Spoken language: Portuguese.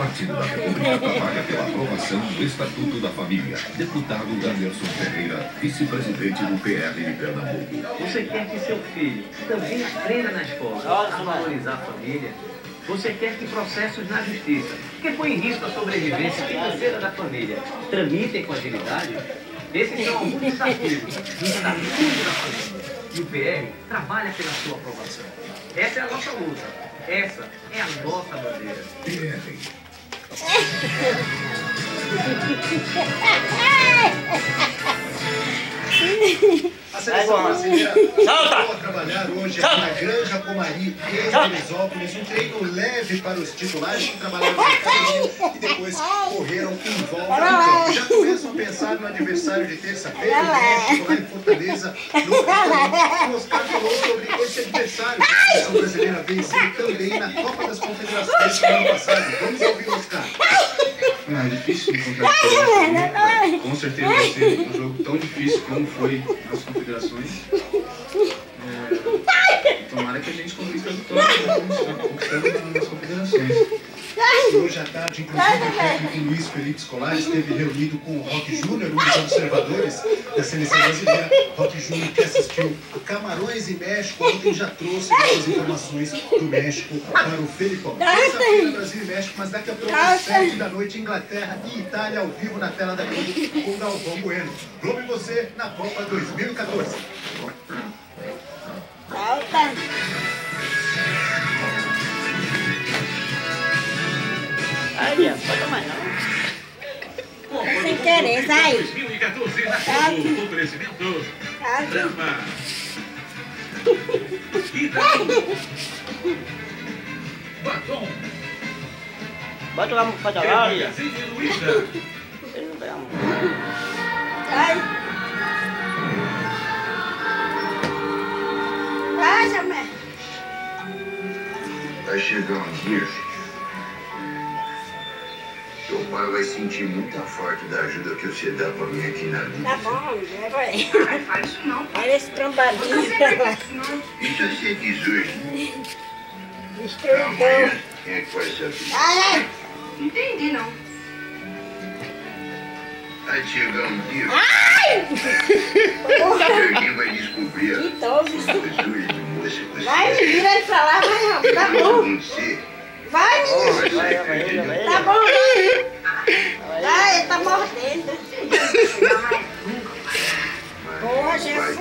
Partido da República trabalha pela aprovação do Estatuto da Família. Deputado Anderson Ferreira, vice-presidente do PR de Pernambuco. Você quer que seu filho também aprenda na escola a valorizar a família? Você quer que processos na justiça, que põem em risco a sobrevivência financeira da família, tramitem com agilidade? Esses são alguns desafios do Estatuto da Família. E o PR trabalha pela sua aprovação. Essa é a nossa luta. Essa é a nossa bandeira. PR. A seleção brasileira voltou a trabalhar hoje aqui na Granja Comari, em Teresópolis, um treino leve para os titulares que trabalharam na academia e depois correram em volta do campo. Já começam a pensar no adversário de terça-feira, o México, lá em Fortaleza. O Oscar falou sobre esse adversário que a seleção brasileira venceu também na Copa das Confederações no ano passado. Vamos ouvir o Oscar. É difícil encontrar diferença. Com certeza vai ser um jogo tão difícil como foi nas confederações. Tomara que a gente conquiste a vitória nas confederações. Hoje à tarde, inclusive, o técnico Luiz Felipe Scolari esteve reunido com o Roque Júnior, um dos observadores da seleção brasileira. Roque Júnior, que assistiu a Camarões e México, ontem já trouxe as informações do México para o Felipão. Terça-feira, Brasil e México, mas daqui a pouco, às 7 da noite, Inglaterra e Itália ao vivo na tela da Globo com o Galvão Bueno. Globo e você na Copa 2014. Aí, ó, pode mais não. Sem querer, sai. 2014 na Globo, oferecimento Brahma. Batom. Bota lá, pode lá. Magazine Luiza. Ele não pega a mão. Sai. Vai, Jamé. Vai chegar um dia, seu pai vai sentir muita falta da ajuda que você dá pra mim aqui na vida. Tá bom, leva aí. Não faz isso não. Olha esse trombadinho pra lá. Isso você diz hoje. Destruidor. Amanhã, quem é que vai saber? Ai, Entendi, não. Vai chegar um dia, ai! alguém vai descobrir Que toso. as pessoas de moça que você Vai, vira ele pra lá, vai, Rafa. Tá vai bom. acontecer. Vai, menino. Vai Vai, ser vai, perdido. vai. Tá bom, vai. Vai, ele tá mordendo. Não vai mais nunca. Porra, Jesus.